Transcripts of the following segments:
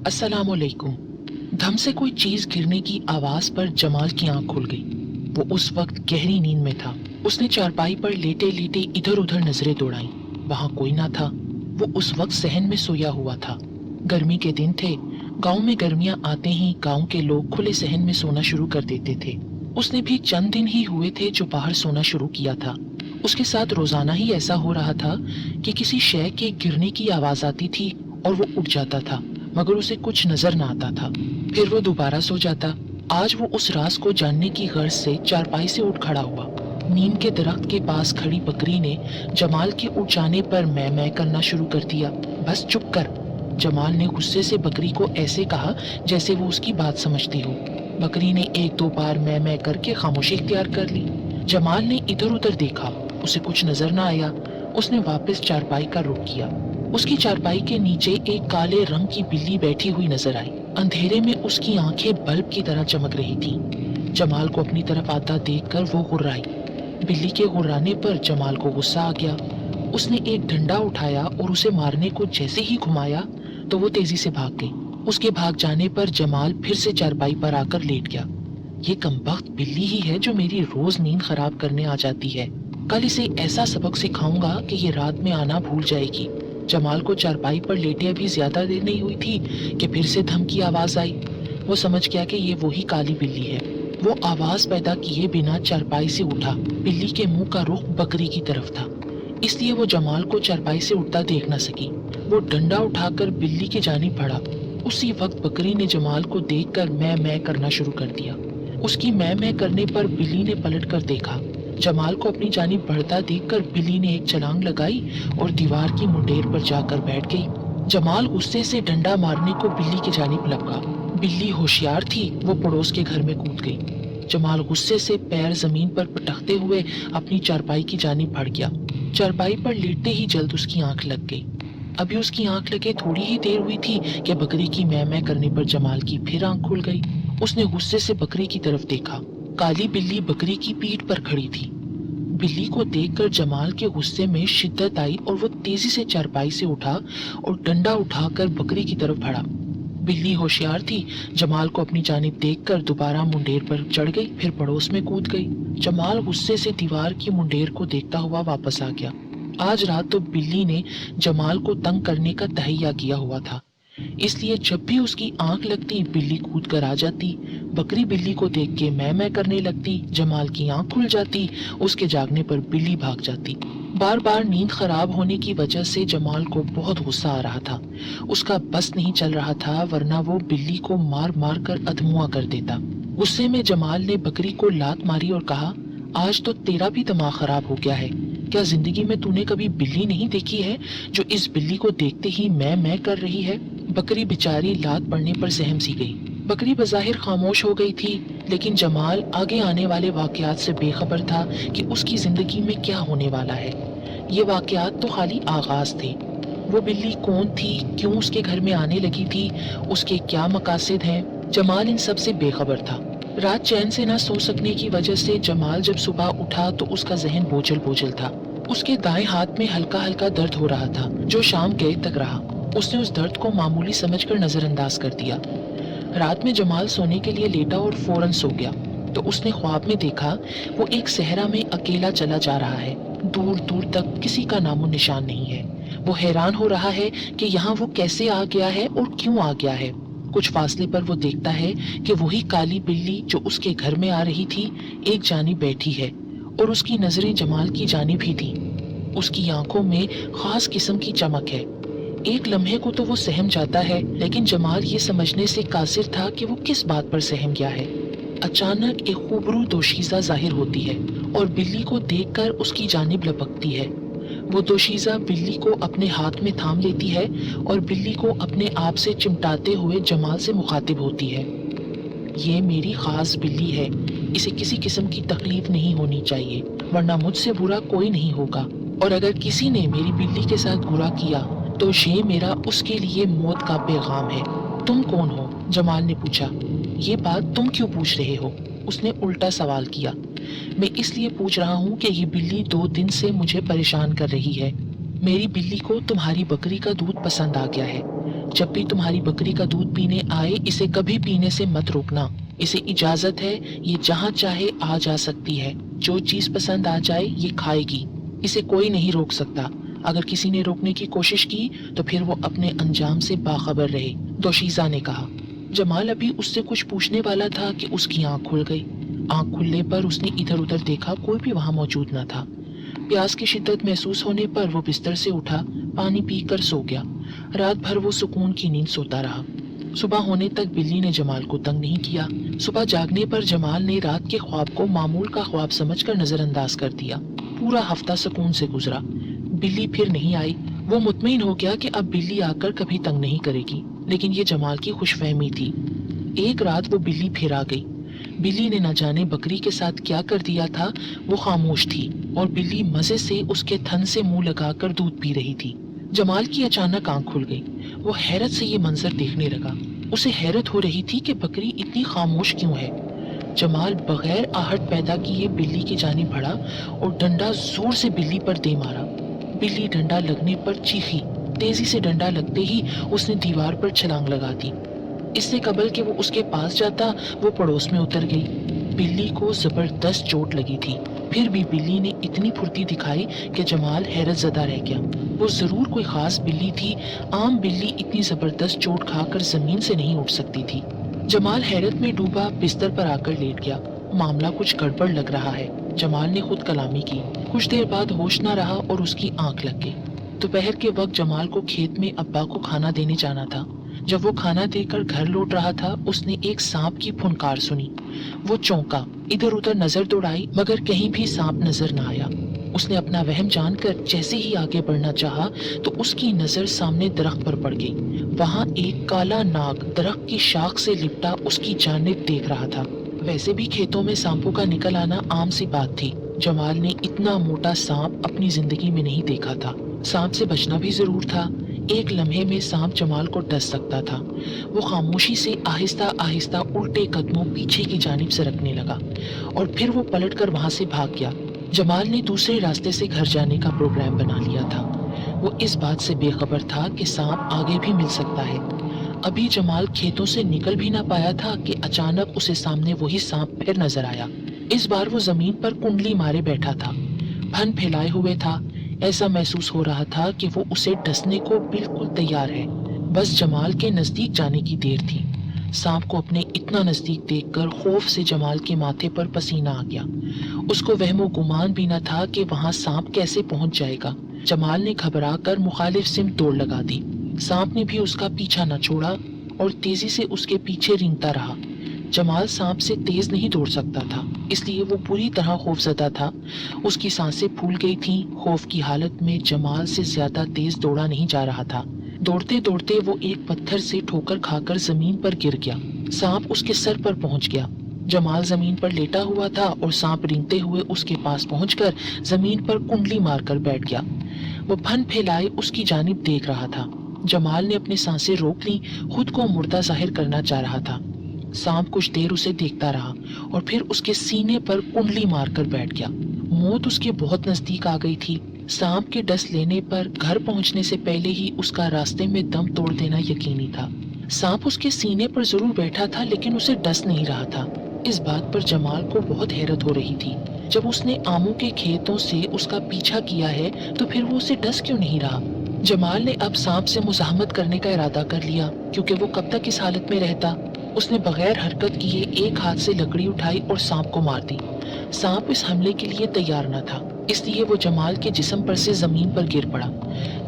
अस्सलामुअलैकुम। धम से कोई चीज गिरने की आवाज पर जमाल की आंख खुल गई। वो उस वक्त गहरी नींद में था। उसने चारपाई पर लेटे लेटे इधर उधर नजरें दौड़ाई। वहां कोई ना था। वो उस वक्त सहन में सोया हुआ था। गर्मी के दिन थे। गांव में गर्मियां आते ही गांव के लोग खुले सहन में सोना शुरू कर देते थे। उसने भी चंद दिन ही हुए थे जो बाहर सोना शुरू किया था। उसके साथ रोजाना ही ऐसा हो रहा था कि किसी शय के गिरने की आवाज आती थी और वो उठ जाता था, मगर उसे कुछ नजर न आता था। फिर वो दोबारा सो जाता। आज वो उस राज को जानने की गर्ज से चारपाई से उठ खड़ा हुआ। नीम के दरख्त के पास खड़ी बकरी ने जमाल के उठ जाने पर मैं करना शुरू कर दिया। बस चुप कर। जमाल ने गुस्से से बकरी को ऐसे कहा जैसे वो उसकी बात समझती हो। बकरी ने एक दो बार मैं करके खामोशी इख्तियार कर ली। जमाल ने इधर उधर देखा, उसे कुछ नजर न आया। उसने वापस चारपाई का रुख किया। उसकी चारपाई के नीचे एक काले रंग की बिल्ली बैठी हुई नजर आई। अंधेरे में उसकी आंखें बल्ब की तरह चमक रही थीं। जमाल को अपनी तरफ आता देखकर वो गुर्राई। बिल्ली के गुर्राने पर जमाल को गुस्सा आ गया। उसने एक डंडा उठाया और उसे मारने को जैसे ही घुमाया तो वो तेजी से भाग गई। उसके भाग जाने पर जमाल फिर से चारपाई पर आकर लेट गया। ये कमबख्त बिल्ली ही है जो मेरी रोज नींद खराब करने आ जाती है। कल इसे ऐसा सबक सिखाऊंगा कि ये रात में आना भूल जाएगी। जमाल को चारपाई पर लेटे अभी ज्यादा देर नहीं हुई थी कि फिर से धम की आवाज आई। वो समझ गया कि ये वही काली बिल्ली है। वो आवाज पैदा किए बिना चारपाई से उठा। बिल्ली के मुंह का रुख बकरी की तरफ था, इसलिए वो जमाल को चारपाई से उठता देख न सकी। वो डंडा उठाकर बिल्ली की जानिब बढ़ा। उसी वक्त बकरी ने जमाल को देखकर मैं करना शुरू कर दिया। उसकी मैं करने पर बिल्ली ने पलट कर देखा। जमाल को अपनी जानिब बढ़ता देखकर बिल्ली ने एक छलांग लगाई और दीवार की मुंडेर पर जाकर बैठ गई। जमाल गुस्से से डंडा मारने को बिल्ली की जानिब लपका। बिल्ली होशियार थी, वो पड़ोस के घर में कूद गई। जमाल गुस्से से पैर जमीन पर पटकते हुए अपनी चारपाई की जानिब बढ़ गया। चारपाई पर लेटते ही जल्द उसकी आंख लग गई। अभी उसकी आंख लगे थोड़ी ही देर हुई थी कि बकरी की मैं करने पर जमाल की फिर आंख खुल गई। उसने गुस्से से बकरी की तरफ देखा। काली बिल्ली बकरी की पीठ पर खड़ी थी। बिल्ली को देखकर जमाल के गुस्से में शिद्दत आई और वो तेजी से चारपाई से उठा और डंडा उठाकर बकरी की तरफ बढ़ा। बिल्ली होशियार थी। जमाल को अपनी जानिब देखकर दोबारा मुंडेर पर चढ़ गई, फिर पड़ोस में कूद गई। जमाल गुस्से से दीवार की मुंडेर को देखता हुआ वापस आ गया। आज रात तो बिल्ली ने जमाल को तंग करने का तहैया किया हुआ था, इसलिए जब भी उसकी आंख लगती बिल्ली कूद कर आ जाती। बकरी बिल्ली को देख के मैं करने लगती। जमाल की आंख खुल जाती। उसके जागने पर बिल्ली भाग जाती। बार बार नींद खराब होने की वजह से जमाल को बहुत गुस्सा आ रहा था। उसका बस नहीं चल रहा था, वरना वो बिल्ली को मार मार कर अधमुआ कर देता। गुस्से में जमाल ने बकरी को लात मारी और कहा, आज तो तेरा भी दिमाग खराब हो गया है। क्या जिंदगी में तूने कभी बिल्ली नहीं देखी है जो इस बिल्ली को देखते ही मैं कर रही है? बकरी बेचारी लात पड़ने पर सहम सी गई। बकरी बज़ाहिर खामोश हो गई थी, लेकिन जमाल आगे आने वाले वाकयात से बेखबर था कि उसकी जिंदगी में क्या होने वाला है। ये वाकयात तो खाली आगाज थे। वो बिल्ली कौन थी, क्यों उसके घर में आने लगी थी, उसके क्या मकासद हैं, जमाल इन सब से बेखबर था। रात चैन से ना सो सकने की वजह से जमाल जब सुबह उठा तो उसका जहन बोझल बोझल था। उसके दाएं हाथ में हल्का हल्का दर्द हो रहा था, जो शाम गए तक रहा। उसने उस दर्द को मामूली समझकर नजरअंदाज कर दिया। रात में जमाल सोने के लिए लेटा और फौरन सो गया तो उसने ख्वाब में देखा वो एक सहरा में अकेला चला जा रहा है। दूर दूर तक किसी का नामो निशान नहीं है। वो हैरान हो रहा है कि यहाँ वो कैसे आ गया है और क्यों आ गया है। कुछ फासले पर वो देखता है कि वही काली बिल्ली जो उसके घर में आ रही थी एक जानिब बैठी है और उसकी नजरें जमाल की जानिब ही थी। उसकी आंखों में खास किस्म की चमक है। एक लम्हे को तो वो सहम जाता है, लेकिन जमाल ये समझने से कासिर था कि वो किस बात पर सहम गया है। अचानक एक खूबरू दोशीज़ा जाहिर होती है और बिल्ली को देखकर उसकी जानिब लपकती है। वो दोशीज़ा बिल्ली को अपने हाथ में थाम लेती है और बिल्ली को अपने आप से चिमटाते हुए जमाल से मुखातिब होती है। ये मेरी खास बिल्ली है, इसे किसी किस्म की तकलीफ नहीं होनी चाहिए, वरना मुझसे बुरा कोई नहीं होगा, और अगर किसी ने मेरी बिल्ली के साथ बुरा किया तो ये मेरा उसके लिए मौत का पैगाम है। तुम कौन हो? जमाल ने पूछा। ये बात तुम क्यों पूछ रहे हो? اس نے الٹا سوال کیا۔ میں اس لیے پوچھ رہا ہوں کہ یہ بلی 2 دن سے مجھے پریشان کر رہی ہے۔ میری بلی کو تمہاری بکری کا دودھ پسند آ گیا ہے۔ جب بھی تمہاری بکری کا دودھ پینے آئے اسے کبھی پینے سے مت روکنا۔ اسے اجازت ہے، یہ جہاں چاہے آ جا سکتی ہے، جو چیز پسند آ جائے یہ کھائے گی، اسے کوئی نہیں روک سکتا۔ اگر کسی نے روکنے کی کوشش کی تو پھر وہ اپنے انجام سے باخبر رہے، دوشیزہ نے کہا۔ جمال ابھی اس سے کچھ پوچھنے والا تھا کہ اس کی آنکھ کھل گئی۔ آنکھ کھلنے پر اس نے ادھر ادھر دیکھا، کوئی بھی وہاں موجود نہ تھا۔ پیاس کی شدت محسوس ہونے پر وہ بستر سے اٹھا، پانی پی کر سو گیا۔ رات بھر وہ سکون کی نیند سوتا رہا۔ صبح ہونے تک بلی نے جمال کو تنگ نہیں کیا۔ صبح جاگنے پر جمال نے رات کے خواب کو معمول کا خواب سمجھ کر نظر انداز کر دیا۔ پورا ہفتہ سکون سے گزرا۔ بلی پھر نہیں آئی۔ وہ مطمئن ہو گیا کہ اب بلی آ کر کبھی تنگ نہیں کرے گی، لیکن یہ جمال کی خوش فہمی تھی۔ ایک رات وہ بلی پھر آ گئی۔ بلی نے نہ جانے بکری کے ساتھ کیا کر دیا تھا، وہ خاموش تھی اور بلی مزے سے اس کے تھن سے منہ لگا کر دودھ پی رہی تھی۔ جمال کی اچانک آنکھ کھل گئی۔ وہ حیرت سے یہ منظر دیکھنے لگا۔ اسے حیرت ہو رہی تھی کہ بکری اتنی خاموش کیوں ہے۔ جمال بغیر آہٹ پیدا کیے بلی کی جانب بڑھا اور ڈنڈا زور سے بلی پر دے مارا۔ بلی ڈنڈا لگنے پر چیخی۔ تیزی سے ڈنڈا لگتے ہی اس نے دیوار پر چھلانگ لگا دی۔ اس سے قبل کہ وہ اس کے پاس جاتا وہ پڑوس میں اتر گئی۔ بلی کو زبردست چوٹ لگی تھی، پھر بھی بلی نے اتنی پھرتی دکھائی کہ جمال حیرت زدہ رہ گیا۔ وہ ضرور کوئی خاص بلی تھی، عام بلی اتنی زبردست چوٹ کھا کر زمین سے نہیں اٹھ سکتی تھی۔ جمال حیرت میں ڈوبا بستر پر آ کر لیٹ گیا۔ معاملہ کچھ گڑبڑ لگ رہا ہے، جمال نے خود کلامی کی۔ کچھ دیر بعد ہوش نہ رہا اور اس کی آنکھ لگ گئی۔ دوپہر کے وقت جمال کو کھیت میں ابا کو کھانا دینے جانا تھا۔ جب وہ کھانا دے کر گھر لوٹ رہا تھا اس نے ایک سانپ کی پھنکار سنی۔ وہ چونکا، ادھر ادھر نظر دوڑائی مگر کہیں بھی سانپ نظر نہ آیا۔ اس نے اپنا وہم جان کر جیسے ہی آگے بڑھنا چاہا تو اس کی نظر سامنے درخت پر پڑ گئی۔ وہاں ایک کالا ناگ درخت کی شاخ سے لپٹا اس کی جانب دیکھ رہا تھا۔ ویسے بھی کھیتوں میں سانپوں کا نکل آنا عام سی بات تھی۔ جمال نے اتنا موٹا سانپ اپنی زندگی میں نہیں دیکھا تھا۔ سانپ سے بچنا بھی ضرور تھا۔ ایک لمحے میں سانپ جمال کو ڈس سکتا تھا۔ وہ خاموشی سے آہستہ آہستہ الٹے قدموں پیچھے کی جانب سرکنے لگا اور پھر وہ پلٹ کر وہاں سے بھاگ گیا۔ جمال نے دوسرے راستے سے گھر جانے کا پروگرام بنا لیا تھا۔ وہ اس بات سے بے خبر تھا کہ سانپ آگے بھی مل سکتا ہے۔ ابھی جمال کھیتوں سے نکل بھی نہ پایا تھا کہ اچانک اسے سامنے وہی سانپ پھر نظر آیا۔ اس بار وہ زمین پر کنڈلی مارے بیٹھا تھا، پھن پھیلائے ہوئے تھا۔ ایسا محسوس ہو رہا تھا کہ وہ اسے ڈسنے کو بالکل تیار ہے، بس جمال کے نزدیک جانے کی دیر تھی۔ سانپ کو اپنے اتنا نزدیک دیکھ کر خوف سے جمال کے ماتھے پر پسینہ آ گیا۔ اس کو وہم و گمان بھی نہ تھا کہ وہاں سانپ کیسے پہنچ جائے گا۔ جمال نے گھبرا کر مخالف سمت دوڑ لگا دی۔ سانپ نے بھی اس کا پیچھا نہ چھوڑا اور تیزی سے اس کے پیچھے رینگتا رہا۔ جمال سانپ سے تیز نہیں دوڑ سکتا تھا، اس لیے وہ پوری طرح خوف زدہ تھا۔ اس کی سانسیں پھول گئی تھیں۔ خوف کی حالت میں جمال سے زیادہ تیز دوڑا نہیں جا رہا تھا۔ دوڑتے دوڑتے وہ ایک پتھر سے ٹھوکر کھا کر زمین پر گر گیا۔ سانپ اس کے سر پر پہنچ گیا۔ جمال زمین پر لیٹا ہوا تھا اور سانپ رینگتے ہوئے اس کے پاس پہنچ کر زمین پر کنڈلی مار کر بیٹھ گیا۔ وہ پھن پھیلائے اس کی جانب دیکھ رہا تھا۔ جمال نے اپنی سانسیں روک لیں، خود کو مردہ ظاہر کرنا چاہ رہا تھا۔ سانپ کچھ دیر اسے دیکھتا رہا اور پھر اس کے سینے پر کنڈلی مار کر بیٹھ گیا۔ موت اس کے بہت نزدیک آ گئی تھی۔ سانپ کے ڈس لینے پر گھر پہنچنے سے پہلے ہی اس کا راستے میں دم توڑ دینا یقینی تھا۔ سانپ اس کے سینے پر ضرور بیٹھا تھا لیکن اسے ڈس نہیں رہا تھا۔ اس بات پر جمال کو بہت حیرت ہو رہی تھی۔ جب اس نے آموں کے کھیتوں سے اس کا پیچھا کیا ہے تو پھر وہ اسے ڈس کیوں نہیں رہا؟ جمال نے اب سانپ سے مزاحمت کرنے کا ارادہ کر لیا، کیونکہ وہ کب تک اس حالت میں رہتا۔ اس نے بغیر حرکت کیے ایک ہاتھ سے لکڑی اٹھائی اور سانپ کو مار دی۔ سانپ اس حملے کے لیے تیار نہ تھا، اس لیے وہ جمال کے جسم پر سے زمین پر گر پڑا۔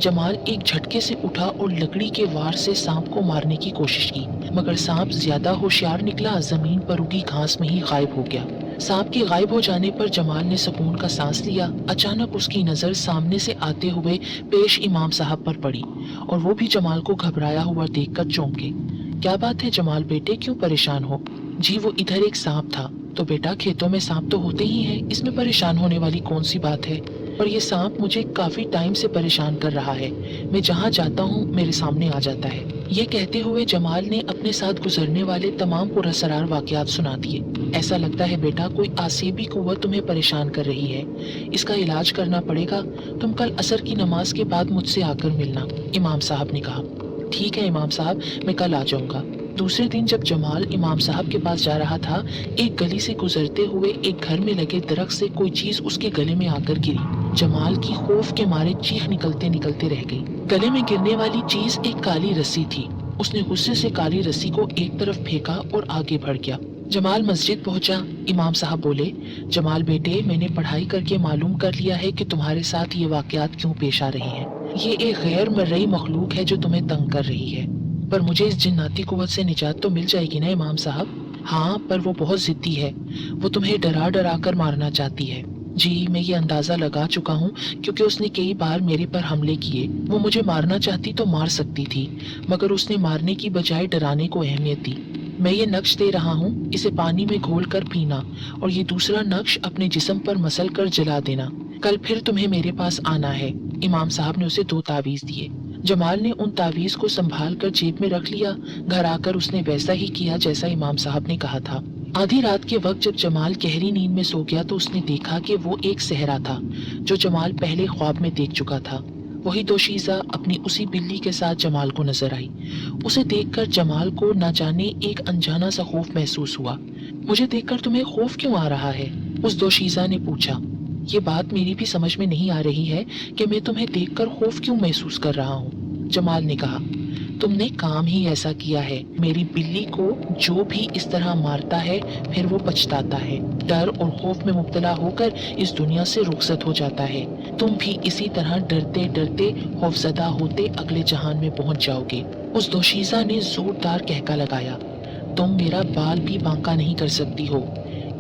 جمال ایک جھٹکے سے اٹھا اور لکڑی کے وار سے سانپ کو مارنے کی کوشش کی، مگر سانپ زیادہ ہوشیار نکلا، زمین پر اگی گھاس میں ہی غائب ہو گیا۔ سانپ کے غائب ہو جانے پر جمال نے سکون کا سانس لیا۔ اچانک اس کی نظر سامنے سے آتے ہوئے پیش امام صاحب پر پڑی اور وہ بھی جمال کو گھبرایا ہوا دیکھ کر چونکے۔ کیا بات ہے جمال بیٹے، کیوں پریشان ہو؟ جی وہ ادھر ایک سانپ تھا۔ تو بیٹا کھیتوں میں سانپ تو ہوتے ہی ہیں، اس میں پریشان ہونے والی کون سی بات ہے؟ और ये सांप मुझे काफी टाइम से परेशान कर रहा है। मैं जहाँ जाता हूँ मेरे सामने आ जाता है। ये कहते हुए जमाल ने अपने साथ गुजरने वाले तमाम पुरअसरार वाकयात सुना दिए। ऐसा लगता है बेटा कोई आसेबी कुव्वत तुम्हें परेशान कर रही है, इसका इलाज करना पड़ेगा। तुम कल असर की नमाज के बाद मुझसे आकर मिलना, इमाम साहब ने कहा। ठीक है इमाम साहब, मैं कल आ जाऊंगा। दूसरे दिन जब जमाल इमाम साहब के पास जा रहा था, एक गली से गुजरते हुए एक घर में लगे दरख्त से कोई चीज उसके गले में आकर गिरी। जमाल की खौफ के मारे चीख निकलते निकलते रह गई। गले में गिरने वाली चीज एक काली रस्सी थी। उसने गुस्से से काली रस्सी को एक तरफ फेंका और आगे बढ़ गया। जमाल मस्जिद पहुंचा। इमाम साहब बोले, जमाल बेटे, मैंने पढ़ाई करके मालूम कर लिया है कि तुम्हारे साथ ये वाकयात क्यों पेश आ रहे हैं। ये एक गैर मर्रई मखलूक है जो तुम्हें तंग कर रही है। पर मुझे इस जिन्नाती कुव्वत से निजात तो मिल जाएगी ना इमाम साहब? हाँ, पर वो बहुत जिद्दी है। वो तुम्हें डरा डरा कर मारना चाहती है। जी, मैं ये अंदाजा लगा चुका हूँ, क्योंकि उसने कई बार मेरे पर हमले किए। वो मुझे मारना चाहती तो मार सकती थी, मगर उसने मारने की बजाय डराने को अहमियत दी। मैं ये नक्श दे रहा हूँ, इसे पानी में घोल कर पीना, और ये दूसरा नक्श अपने जिस्म पर मसल कर जला देना। कल फिर तुम्हें मेरे पास आना है। इमाम साहब ने उसे 2 तावीज दिए। जमाल ने उन तावीज को संभाल कर जेब में रख लिया। घर आकर उसने वैसा ही किया जैसा इमाम साहब ने कहा था। आधी रात के वक्त जब जमाल गहरी नींद में सो गया तो उसने देखा कि वो एक सहरा था जो जमाल पहले ख्वाब में देख चुका था। वही दोशीज़ा अपनी उसी बिल्ली के साथ जमाल को नजर आई। उसे देखकर जमाल को न जाने एक अनजाना सा खौफ महसूस हुआ। मुझे देखकर तुम्हें खौफ क्यों आ रहा है? उस दोशीज़ा ने पूछा। ये बात मेरी भी समझ में नहीं आ रही है कि मैं तुम्हें देखकर खौफ क्यों महसूस कर रहा हूँ। जमाल ने कहा, तुमने काम ही ऐसा किया है। मेरी बिल्ली को जो भी इस तरह मारता है फिर वो पछताता है, डर और खौफ में मुब्तला होकर इस दुनिया से रुखसत हो जाता है। तुम भी इसी तरह डरते डरते खौफजदा होते अगले जहान में पहुंच जाओगे। उस दोशीज़ा ने जोरदार कहका लगाया, तुम मेरा बाल भी बांका नहीं कर सकती हो।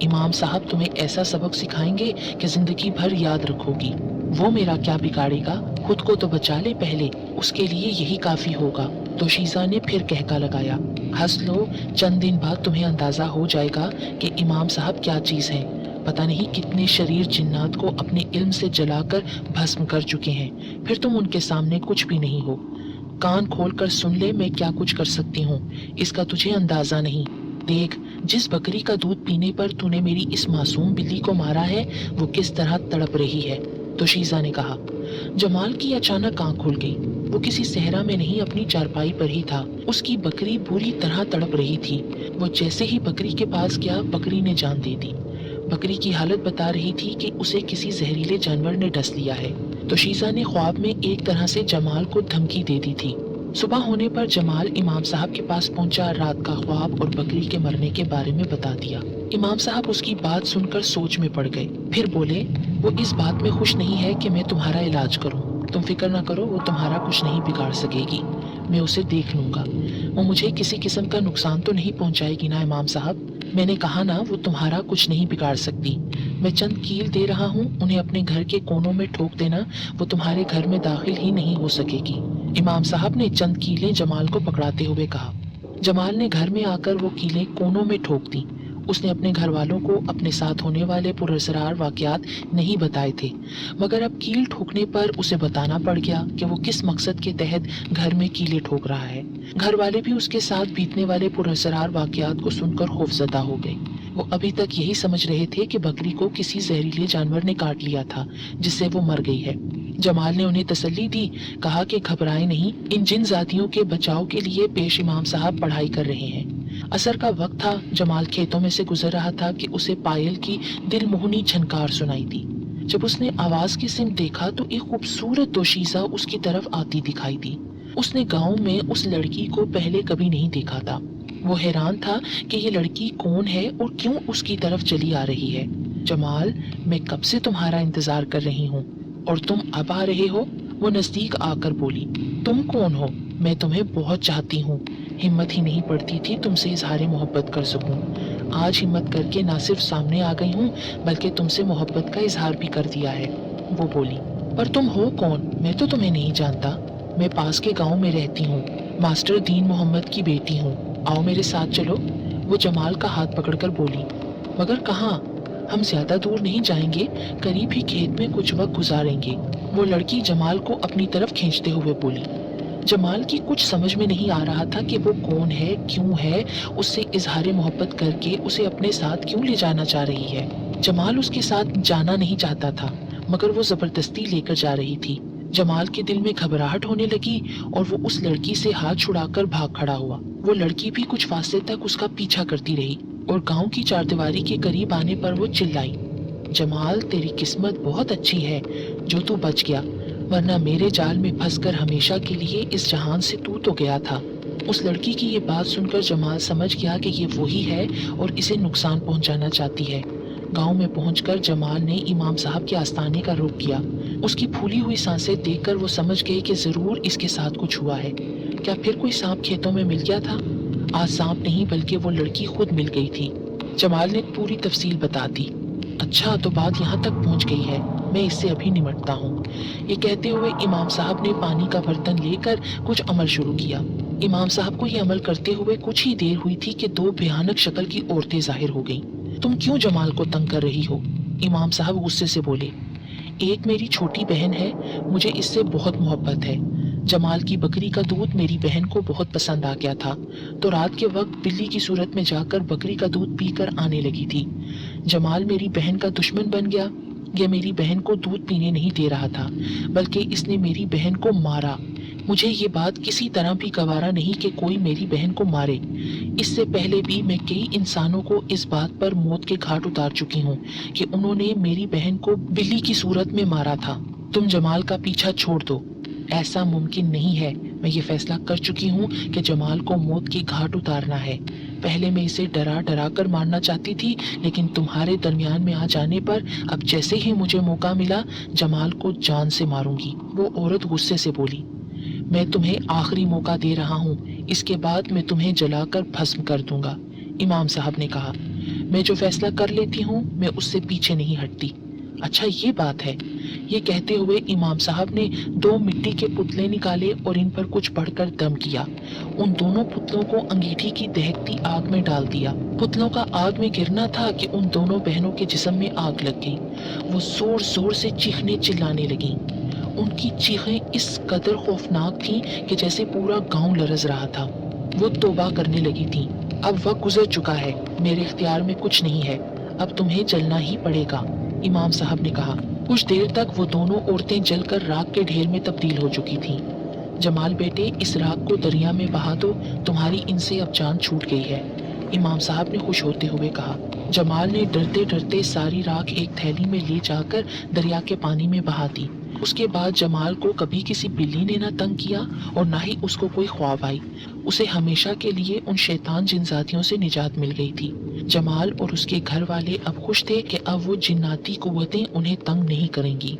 इमाम साहब तुम्हें ऐसा सबक सिखाएंगे कि जिंदगी भर याद रखोगी। वो मेरा क्या बिगाड़ेगा, खुद को तो बचा ले पहले, उसके लिए यही काफी होगा। दोशीज़ा ने फिर कहका लगाया, हंस लो, चंद दिन बाद तुम्हें अंदाजा हो जाएगा कि इमाम साहब क्या चीज हैं। पता नहीं कितने शरीर जिन्नात को अपने इल्म से जलाकर भस्म कर चुके हैं, फिर तुम उनके सामने कुछ भी नहीं हो। कान खोल कर सुन ले मैं क्या कुछ कर सकती हूँ, इसका तुझे अंदाजा नहीं। देख, जिस बकरी का दूध पीने पर तूने मेरी इस मासूम बिल्ली को मारा है वो किस तरह तड़प रही है। दोशीज़ा ने कहा। जमाल की अचानक आंख खुल गई। वो किसी सहरा में नहीं अपनी चारपाई पर ही था। उसकी बकरी बुरी तरह तड़प रही थी। वो जैसे ही बकरी के पास गया, बकरी ने जान दे दी। बकरी की हालत बता रही थी कि उसे किसी जहरीले जानवर ने डस लिया है। दोशीज़ा ने ख्वाब में एक तरह से जमाल को धमकी दे दी थी। सुबह होने पर जमाल इमाम साहब के पास पहुंचा, रात का ख्वाब और बकरी के मरने के बारे में बता दिया। इमाम साहब उसकी बात सुनकर सोच में पड़ गए। फिर बोले, वो इस बात में खुश नहीं है कि मैं तुम्हारा इलाज करूं। तुम फिक्र ना करो, वो तुम्हारा कुछ नहीं बिगाड़ सकेगी। मैं उसे देख लूंगा। वो मुझे किसी किस्म का नुकसान तो नहीं पहुंचाएगी ना इमाम साहब? मैंने कहा ना, वो तुम्हारा कुछ नहीं बिगाड़ सकती। मैं चंद कील दे रहा हूँ, उन्हें अपने घर के कोनों में ठोक देना, वो तुम्हारे घर में दाखिल ही नहीं हो सकेगी। इमाम साहब ने चंद कीलें जमाल को पकड़ाते हुए कहा। जमाल ने घर में आकर वो कीलें कोनों में ठोक दी। उसने अपने घर वालों को अपने साथ होने वाले पुरअसरार वाकयात नहीं बताए थे, मगर अब कील ठोकने पर उसे बताना पड़ गया कि वो किस मकसद के तहत घर में कीलें ठोक रहा है। घर वाले भी उसके साथ बीतने वाले पुरअसरार वाकयात को सुनकर खौफजदा हो गए। वो अभी तक यही समझ रहे थे कि बकरी को किसी जहरीले जानवर ने काट लिया था जिससे वो मर गई है। जमाल ने उन्हें तसल्ली दी, कहा कि घबराएं नहीं, इन जिन जातियों के बचाव के लिए पेश इमाम साहब पढ़ाई कर रहे हैं। असर का वक्त था। जमाल खेतों में से गुजर रहा था कि उसे पायल की दिलमोहनी झनकार सुनाई दी। जब उसने आवाज की सिमत देखा तो एक खूबसूरत दोशीज़ा उसकी तरफ आती दिखाई दी। उसने गांव में उस लड़की को पहले कभी नहीं देखा था। वो हैरान था कि ये लड़की कौन है और क्यों उसकी तरफ चली आ रही है। जमाल, मैं कब से तुम्हारा इंतजार कर रही हूँ और तुम अब आ रहे हो। वो नजदीक आकर बोली, तुम कौन हो? मैं तुम्हें बहुत चाहती हूँ। हिम्मत ही नहीं पड़ती थी तुमसे इजहार मोहब्बत कर सकूं। आज हिम्मत करके ना सिर्फ सामने आ गई हूँ बल्कि तुमसे मोहब्बत का इजहार भी कर दिया है। वो बोली, पर तुम हो कौन? मैं तो तुम्हें नहीं जानता। मैं पास के गांव में रहती हूँ, मास्टर दीन मोहम्मद की बेटी हूँ। आओ मेरे साथ चलो। वो जमाल का हाथ पकड़कर बोली, मगर कहाँ? हम ज्यादा दूर नहीं जाएंगे, करीब ही खेत में कुछ वक्त गुजारेंगे। वो लड़की जमाल को अपनी तरफ खींचते हुए बोली। जमाल की कुछ समझ में नहीं आ रहा था कि वो कौन है, क्यों है, उससे इजहार मोहब्बत करके उसे अपने साथ क्यों ले जाना चाह रही है। जमाल उसके साथ जाना नहीं चाहता था, मगर वो जबरदस्ती लेकर जा रही थी। जमाल के दिल में घबराहट होने लगी और वो उस लड़की से हाथ छुड़ाकर भाग खड़ा हुआ। वो लड़की भी कुछ फासले तक उसका पीछा करती रही और गांव की चारदीवारी के करीब आने पर वो चिल्लाई, जमाल तेरी किस्मत बहुत अच्छी है जो तू बच गया, वरना मेरे जाल में फंसकर हमेशा के लिए इस जहान से तू तो गया था। उस लड़की की ये बात सुनकर जमाल समझ गया कि ये वही है और इसे नुकसान पहुंचाना चाहती है। गांव में पहुंचकर जमाल ने इमाम साहब के आस्थाने का रुख किया। उसकी फूली हुई सांसें देखकर वो समझ गए कि जरूर इसके साथ कुछ हुआ है। क्या फिर कोई सांप खेतों में मिल गया था? आज सांप नहीं बल्कि वो लड़की खुद मिल गई थी। जमाल ने पूरी तफसील बता दी। अच्छा, तो बात यहाँ तक पहुँच गई है, मैं इससे अभी निपटता हूँ। ये कहते हुए इमाम साहब ने पानी का बर्तन लेकर कुछ अमल शुरू किया। इमाम साहब को ये अमल करते हुए कुछ ही देर हुई थी कि दो भयानक शक्ल की औरतें जाहिर हो गईं। तुम क्यों जमाल को तंग कर रही हो? इमाम साहब गुस्से से बोले। एक मेरी छोटी बहन है, मुझे इससे बहुत मोहब्बत है। जमाल की बकरी का दूध मेरी बहन को बहुत पसंद आ गया था, तो रात के वक्त बिल्ली की सूरत में जाकर बकरी का दूध पीकर आने लगी थी। जमाल मेरी बहन का दुश्मन बन गया। ये मेरी बहन को दूध पीने नहीं दे रहा था, बल्कि इसने मेरी बहन को मारा। मुझे ये बात किसी तरह भी गवारा नहीं कि कोई मेरी बहन को मारे। इससे पहले भी मैं कई इंसानों को इस बात पर मौत के घाट उतार चुकी हूँ कि उन्होंने मेरी बहन को बिल्ली की सूरत में मारा था। तुम जमाल का पीछा छोड़ दो। ऐसा मुमकिन नहीं है। मैं ये फैसला कर चुकी हूँ कि जमाल को मौत की घाट उतारना है। पहले मैं इसे डरा डरा कर मारना चाहती थी, लेकिन तुम्हारे दरमियान में आ जाने पर अब जैसे ही मुझे मौका मिला जमाल को जान से मारूंगी। वो औरत गुस्से से बोली। मैं तुम्हें आखिरी मौका दे रहा हूँ, इसके बाद मैं तुम्हें जलाकर भस्म कर दूंगा। इमाम साहब ने कहा, मैं जो फैसला कर लेती हूँ मैं उससे पीछे नहीं हटती। अच्छा, ये बात है। ये कहते हुए इमाम साहब ने दो मिट्टी के पुतले निकाले और इन पर कुछ पढ़कर दम किया। उन दोनों पुतलों को अंगीठी की दहकती आग में डाल दिया। पुतलों का आग में गिरना था कि उन दोनों बहनों के जिस्म में आग लग गई। वो जोर जोर से चीखने चिल्लाने लगी। उनकी चीखें इस कदर खौफनाक थीं कि जैसे पूरा गांव लरज रहा था। वो तौबा करने लगी थीं। अब वक्त गुजर चुका है, मेरे इख्तियार में कुछ नहीं है, अब तुम्हें जलना ही पड़ेगा। इमाम साहब ने कहा। कुछ देर तक वो दोनों औरतें जलकर राख के ढेर में तब्दील हो चुकी थीं। जमाल बेटे, इस राख को दरिया में बहा दो, तुम्हारी इनसे अब जान छूट गई है। इमाम साहब ने खुश होते हुए कहा। जमाल ने डरते डरते सारी राख एक थैली में ले जाकर दरिया के पानी में बहा दी। उसके बाद जमाल को कभी किसी बिल्ली ने न तंग किया और न ही उसको कोई ख्वाब आई। उसे हमेशा के लिए उन शैतान जिनजातियों से निजात मिल गई थी। जमाल और उसके घर वाले अब खुश थे कि अब वो जिन्नाती कुव्वतें उन्हें तंग नहीं करेंगी।